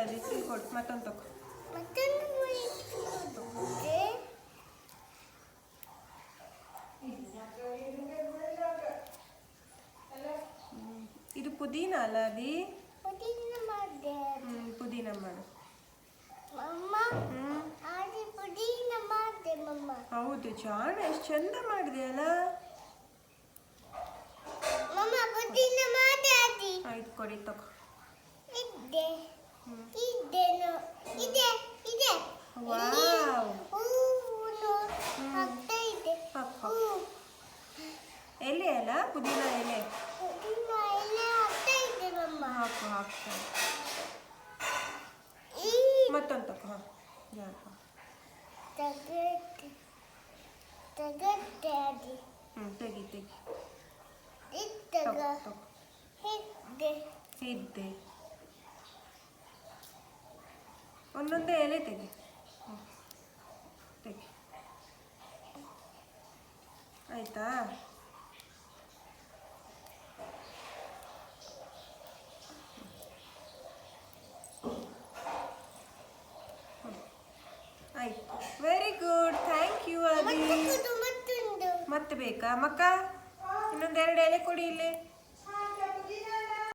ಅದು ಇಲ್ಲಿ ಕೊಡು ಮತ್ತೊಂದು ತಗೋ. ಇದು ಪುದೀನ ಅಲ್ಲ ಅದಿ? ಪುದೀನ ಮಾಡು. ಹೌದು ಜಾಣ, ಎಷ್ಟು ಚಂದ ಮಾಡಿದೆ ಅಲ್ಲ. ಆಯ್ತು ಕೊಡಿ ತಗೋ. ವಾವ್, ಎಲೆ ಅಲ್ಲ ಪುದೀನ ಎಲೆ. ಹಾಕು ಹಾಕ್ತಾ ಮತ್ತೊಂದು ತಗೋ. ಹಾಂ ತೆಗಿ ತೆಗಿ. ಇದ್ದೆ ಒಂದೊಂದೇ ಎಲೆ ತೆಗಿ. ತೆಗಿ ಆಯ್ತಾ? ಆಯ್ತು, ವೆರಿ ಗುಡ್, ಥ್ಯಾಂಕ್ ಯು. ಅದಿ ಮತ್ತೆ ಬೇಕಾ ಮಕ್ಕ? ಇನ್ನೊಂದೆರಡು ಎಲೆ ಕೊಡಿ ಇಲ್ಲಿ.